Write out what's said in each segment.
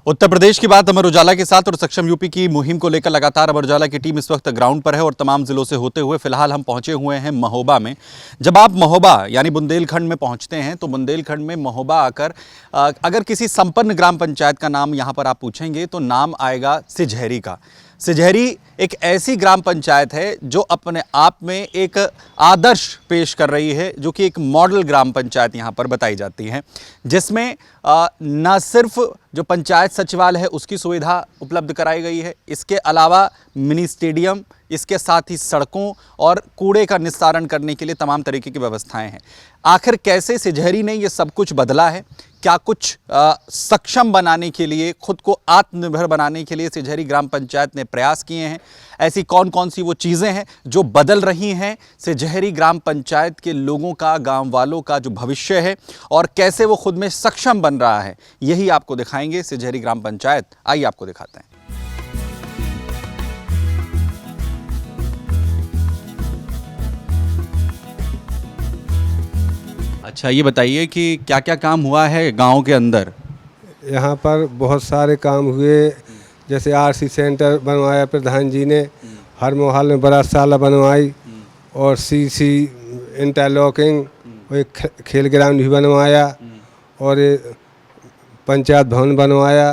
उत्तर प्रदेश की बात अमर उजाला के साथ और सक्षम यूपी की मुहिम को लेकर लगातार अमर उजाला की टीम इस वक्त ग्राउंड पर है और तमाम जिलों से होते हुए फिलहाल हम पहुंचे हुए हैं महोबा में। जब आप महोबा यानी बुंदेलखंड में पहुंचते हैं तो बुंदेलखंड में महोबा आकर अगर किसी संपन्न ग्राम पंचायत का नाम यहां पर आप पूछेंगे तो नाम आएगा सिझेरी का। सिझेरी एक ऐसी ग्राम पंचायत है जो अपने आप में एक आदर्श पेश कर रही है, जो कि एक मॉडल ग्राम पंचायत यहाँ पर बताई जाती है, जिसमें न सिर्फ जो पंचायत सचिवालय है उसकी सुविधा उपलब्ध कराई गई है, इसके अलावा मिनी स्टेडियम, इसके साथ ही सड़कों और कूड़े का निस्तारण करने के लिए तमाम तरीके की व्यवस्थाएं हैं। आखिर कैसे सिझेरी ने ये सब कुछ बदला है, क्या कुछ सक्षम बनाने के लिए, खुद को आत्मनिर्भर बनाने के लिए सिझेरी ग्राम पंचायत ने प्रयास किए हैं, ऐसी कौन कौन सी वो चीज़ें हैं जो बदल रही हैं सिझेरी ग्राम पंचायत के लोगों का, गांव वालों का जो भविष्य है और कैसे वो खुद में सक्षम बन रहा है, यही आपको दिखाएंगे सिझेरी ग्राम पंचायत। आइए आपको दिखाते हैं। अच्छा, ये बताइए कि क्या क्या काम हुआ है गांव के अंदर। यहाँ पर बहुत सारे काम हुए, जैसे आरसी सेंटर बनवाया प्रधान जी ने, हर मोहल्ले में बड़ा साला बनवाई और सीसी इंटरलॉकिंग और एक खेल ग्राउंड भी बनवाया और पंचायत भवन बनवाया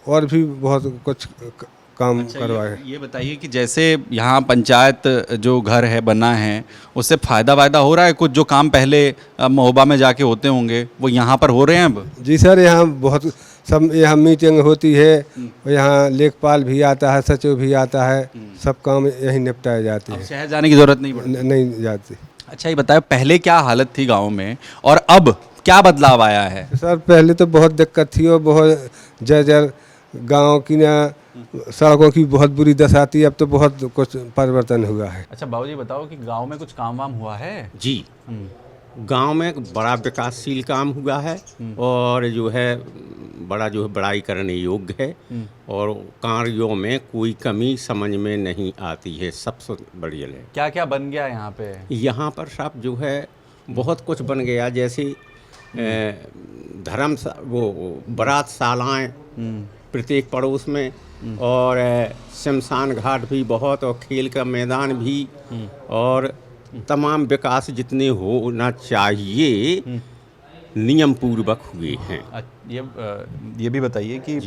और भी बहुत कुछ काम अच्छा, करवाए। ये बताइए कि जैसे यहाँ पंचायत जो घर है बना है उससे फ़ायदा वायदा हो रहा है, कुछ जो काम पहले महोबा में जाके होते होंगे वो यहाँ पर हो रहे हैं अब? जी सर, यहाँ बहुत सब, यहाँ मीटिंग होती है, यहाँ लेखपाल भी आता है, सचिव भी आता है, सब काम यहीं निपटाए जाते हैं। शहर जाने की ज़रूरत नहीं पड़ती? नहीं जाती। अच्छा, ये बताओ पहले क्या हालत थी गाँव में और अब क्या बदलाव आया है? सर पहले तो बहुत दिक्कत थी और बहुत जर्जर गांव की ना सड़कों की बहुत बुरी दशा थी, अब तो बहुत कुछ परिवर्तन हुआ है। अच्छा बाबूजी, बताओ कि गांव में कुछ काम वाम हुआ है? जी, गांव में बड़ा विकासशील काम हुआ है और जो है बड़ा जो है बड़ाई करने योग्य है और कार्यों में कोई कमी समझ में नहीं आती है, सबसे बढ़िया है। क्या क्या बन गया यहाँ पे? यहाँ पर सब जो है बहुत कुछ बन गया, जैसे वो बारात शालाएँ प्रत्येक पड़ोस में और शमशान घाट भी बहुत और खेल का मैदान भी और तमाम विकास जितने होना चाहिए नियम पूर्वक हुए हैं। ये भी बताइए कि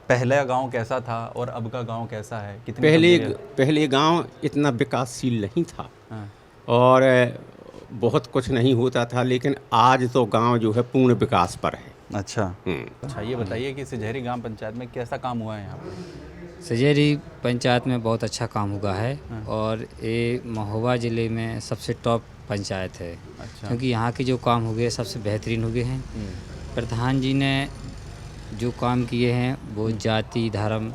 पहला गांव कैसा था और अब का गांव कैसा है? पहले गांव इतना विकासशील नहीं था। हाँ। और बहुत कुछ नहीं होता था, लेकिन आज तो गांव जो है पूर्ण विकास पर है। अच्छा। अच्छा, ये बताइए कि सिझेरी ग्राम पंचायत में कैसा काम हुआ है यहाँ पर? सिझेरी पंचायत में बहुत अच्छा काम हुआ है और ये महोबा ज़िले में सबसे टॉप पंचायत है। अच्छा। क्योंकि यहाँ के जो काम हो गए सबसे बेहतरीन हो गए हैं। प्रधान जी ने जो काम किए हैं वो जाति धर्म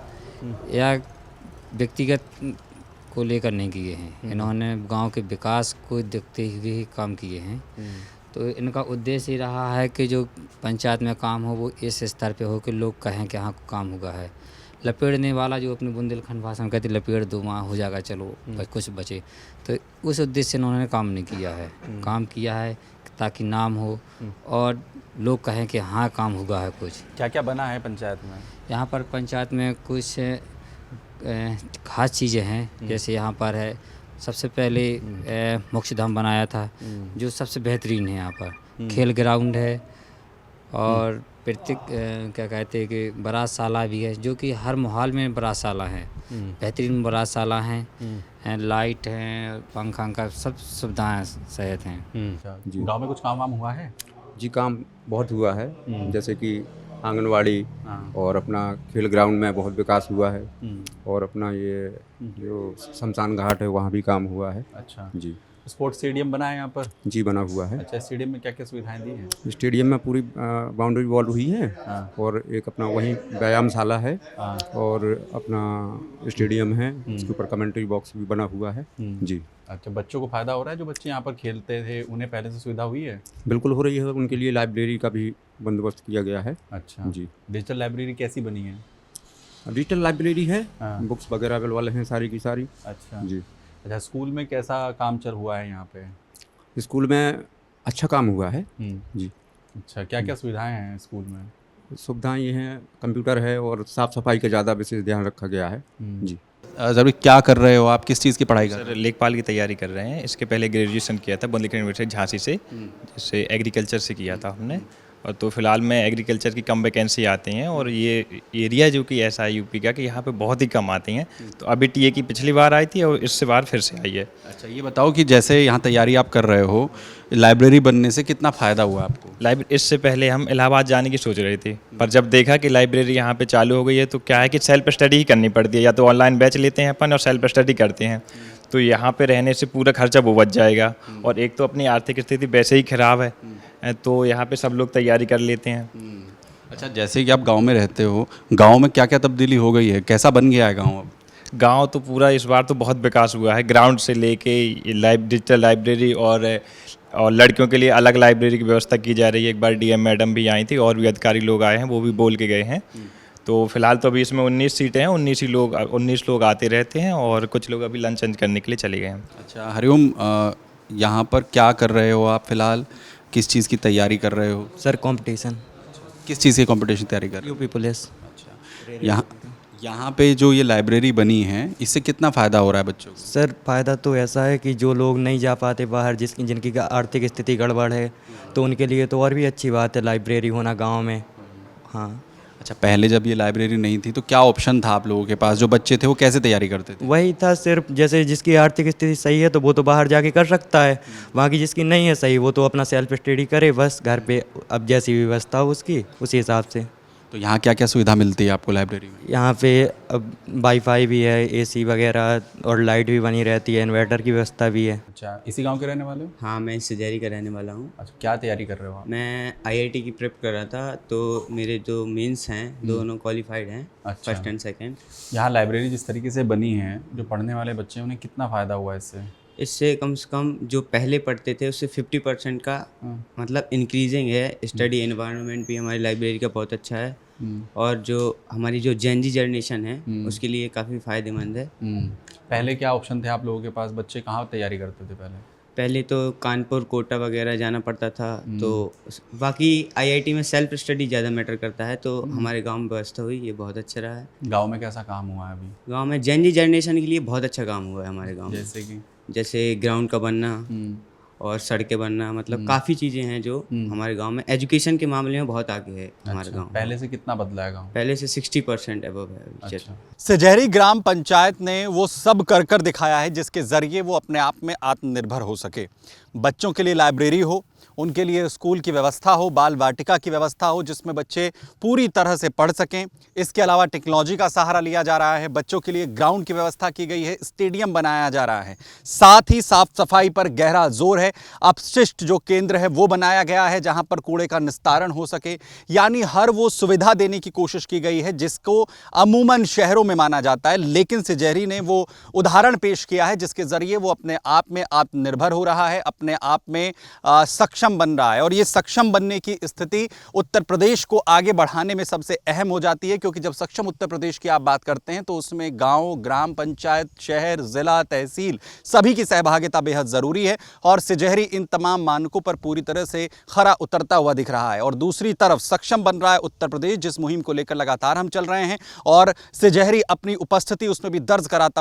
या व्यक्तिगत को लेकर नहीं किए हैं, इन्होंने गांव के विकास को देखते हुए ही काम किए हैं। तो इनका उद्देश्य ही रहा है कि जो पंचायत में काम हो वो इस स्तर पे हो कि लोग कहें कि हाँ काम हुआ है। लपेटने वाला जो अपने बुंदेलखंड भाषा में कहते लपेट दो वहाँ हो जाएगा, चलो कुछ बचे, तो उस उद्देश्य से इन्होंने काम नहीं किया है। काम किया है ताकि नाम हो और लोग कहें कि हाँ काम हुआ है। कुछ क्या क्या बना है पंचायत में? यहाँ पर पंचायत में कुछ खास चीज़ें हैं, जैसे यहाँ पर है सबसे पहले मोक्षधाम बनाया था जो सबसे बेहतरीन है। यहाँ पर खेल ग्राउंड है और प्रत्येक क्या कहते हैं कि बारातशाला भी है, जो कि हर मोहल्ले में बारातशाला है, बेहतरीन बारातशाला हैं, लाइट हैं, पंखा सब सुविधाएं सहित हैं। गांव में कुछ काम वाम हुआ है? जी, काम बहुत हुआ है, जैसे कि आंगनवाड़ी और अपना खेल ग्राउंड में बहुत विकास हुआ है और अपना ये जो शमशान घाट है वहाँ भी काम हुआ है। अच्छा जी। स्पोर्ट्स स्टेडियम बना है यहाँ पर? जी, बना हुआ है। अच्छा, स्टेडियम में क्या क्या सुविधाएं दी हैं? स्टेडियम में पूरी बाउंड्री वॉल हुई है और एक अपना वहीं व्यायामशाला है और अपना स्टेडियम है, उसके ऊपर कमेंट्री बॉक्स भी बना हुआ है। जी। अच्छा, बच्चों को फ़ायदा हो रहा है? जो बच्चे यहाँ पर खेलते थे उन्हें पहले से सुविधा हुई है? बिल्कुल हो रही है, उनके लिए लाइब्रेरी का भी बंदोबस्त किया गया है। अच्छा जी। डिजिटल लाइब्रेरी कैसी बनी है? डिजिटल लाइब्रेरी है, बुक्स वगैरह अवेलेबल हैं सारी की सारी। अच्छा जी। अच्छा, स्कूल में कैसा काम चल हुआ है यहाँ पे? स्कूल में अच्छा काम हुआ है। जी। अच्छा, क्या क्या सुविधाएं हैं स्कूल में? सुविधाएं ये हैं, कंप्यूटर है और साफ़ सफाई का ज़्यादा विशेष ध्यान रखा गया है जी। ज़रूर क्या कर रहे हो आप, किस चीज़ की पढ़ाई कर रहे सर लेखपाल की तैयारी कर रहे हैं। इसके पहले ग्रेजुएशन किया था बुंदेलखंड यूनिवर्सिटी झांसी से, जिससे एग्रीकल्चर से किया था हमने। और तो फिलहाल में एग्रीकल्चर की कम वैकेंसी आती हैं और ये एरिया जो कि ऐसा है यूपी का कि यहाँ पे बहुत ही कम आती हैं। तो अभी टीए की पिछली बार आई थी और इससे बार फिर से आई है। अच्छा ये बताओ कि जैसे यहाँ तैयारी आप कर रहे हो, लाइब्रेरी बनने से कितना फ़ायदा हुआ आपको? इससे पहले हम इलाहाबाद जाने की सोच रहे थे, पर जब देखा कि लाइब्रेरी यहाँ पे चालू हो गई है तो क्या है कि सेल्फ स्टडी ही करनी पड़ती है, या तो ऑनलाइन बैच लेते हैं अपन और सेल्फ स्टडी करते हैं। तो यहाँ पे रहने से पूरा खर्चा वो बच जाएगा, और एक तो अपनी आर्थिक स्थिति वैसे ही ख़राब है, तो यहाँ पे सब लोग तैयारी कर लेते हैं। अच्छा जैसे कि आप गांव में रहते हो, गांव में क्या क्या तब्दीली हो गई है, कैसा बन गया है गांव अब? गांव तो पूरा इस बार तो बहुत विकास हुआ है, ग्राउंड से लेके डिजिटल लाइब्रेरी और लड़कियों के लिए अलग लाइब्रेरी की व्यवस्था की जा रही है। एक बार डीएम मैडम भी आई थी और भी अधिकारी लोग आए हैं, वो भी बोल के गए हैं। तो फिलहाल तो अभी इसमें 19 सीटें हैं, 19 लोग आते रहते हैं और कुछ लोग अभी लंच करने के लिए चले गए हैं। अच्छा हरिओम, यहाँ पर क्या कर रहे हो आप फिलहाल, किस चीज़ की तैयारी कर रहे हो? सर कंपटीशन, किस चीज़ की कंपटीशन तैयारी कर रहे हो? UP police. यहाँ पे जो ये लाइब्रेरी बनी है, इससे कितना फ़ायदा हो रहा है बच्चों को? सर फ़ायदा तो ऐसा है कि जो लोग नहीं जा पाते बाहर, जिनकी आर्थिक स्थिति गड़बड़ है, तो उनके लिए तो और भी अच्छी बात है लाइब्रेरी होना गांव में। हाँ। अच्छा पहले जब ये लाइब्रेरी नहीं थी तो क्या ऑप्शन था आप लोगों के पास? जो बच्चे थे वो कैसे तैयारी करते थे? वही था, सिर्फ जैसे जिसकी आर्थिक स्थिति सही है तो वो तो बाहर जाके कर सकता है, बाकी जिसकी नहीं है सही वो तो अपना सेल्फ स्टडी करे बस घर पे, अब जैसी व्यवस्था हो उसकी उसी हिसाब से। तो यहाँ क्या क्या सुविधा मिलती है आपको लाइब्रेरी में? यहाँ पे अब वाईफाई भी है, एसी वगैरह और लाइट भी बनी रहती है, इन्वर्टर की व्यवस्था भी है। अच्छा इसी गांव के रहने वाले हो? हाँ, मैं सिजेरी का रहने वाला हूँ। अच्छा क्या तैयारी कर रहे हो आप? मैं आईआईटी की प्रेप कर रहा था, तो मेरे जो मेंस हैं दोनों क्वालिफाइड हैं, अच्छा। First and second. यहाँ लाइब्रेरी जिस तरीके से बनी है, जो पढ़ने वाले बच्चे हैं उन्हें कितना फ़ायदा हुआ इससे? इससे कम से कम जो पहले पढ़ते थे उससे 50% का मतलब इंक्रीजिंग है। स्टडी एनवायरनमेंट भी हमारी लाइब्रेरी का बहुत अच्छा है, और जो हमारी जो जेनजी जनरेशन है उसके लिए काफ़ी फ़ायदेमंद है। पहले क्या ऑप्शन थे आप लोगों के पास? बच्चे कहाँ तैयारी करते थे पहले? पहले तो कानपुर, कोटा वगैरह जाना पड़ता था, तो बाकी आईआईटी में सेल्फ स्टडी ज़्यादा मैटर करता है, तो हमारे गांव में व्यवस्था हुई, ये बहुत अच्छा रहा है। गांव में कैसा काम हुआ है अभी? गांव में जेनजी जनरेशन के लिए बहुत अच्छा काम हुआ है हमारे गांव में। जैसे कि जैसे ग्राउंड का बनना और सड़कें बनना, मतलब काफ़ी चीज़ें हैं जो हमारे गांव में एजुकेशन के मामले में बहुत आगे है हमारे गांव। पहले से कितना बदला है गाँव? पहले से 60% अबव है अभी। अच्छा। सिजेरी ग्राम पंचायत ने वो सब कर दिखाया है जिसके जरिए वो अपने आप में आत्मनिर्भर हो सके। बच्चों के लिए लाइब्रेरी हो, उनके लिए स्कूल की व्यवस्था हो, बाल वाटिका की व्यवस्था हो जिसमें बच्चे पूरी तरह से पढ़ सकें। इसके अलावा टेक्नोलॉजी का सहारा लिया जा रहा है, बच्चों के लिए ग्राउंड की व्यवस्था की गई है, स्टेडियम बनाया जा रहा है। साथ ही साफ सफाई पर गहरा जोर है। अपशिष्ट जो केंद्र है वो बनाया गया है जहां पर कूड़े का निस्तारण हो सके, यानी हर वो सुविधा देने की कोशिश की गई है जिसको अमूमन शहरों में माना जाता है, लेकिन सिजेरी ने वो उदाहरण पेश किया है जिसके जरिए वो अपने आप में आत्मनिर्भर हो रहा है, अपने आप में सक्षम बन रहा है। और ये सक्षम बनने की स्थिति उत्तर प्रदेश को आगे बढ़ाने में सबसे अहम हो जाती है, क्योंकि जब सक्षम उत्तर प्रदेश की आप बात करते हैं तो उसमें गांव, ग्राम पंचायत, शहर, जिला, तहसील सभी की सहभागिता बेहद जरूरी है। और सिजेरी इन तमाम मानकों पर पूरी तरह से खरा उतरता हुआ दिख रहा है। और दूसरी तरफ सक्षम बन रहा है उत्तर प्रदेश, जिस मुहिम को लेकर लगातार हम चल रहे हैं, और सिजेरी अपनी उपस्थिति उसमें भी दर्ज कराता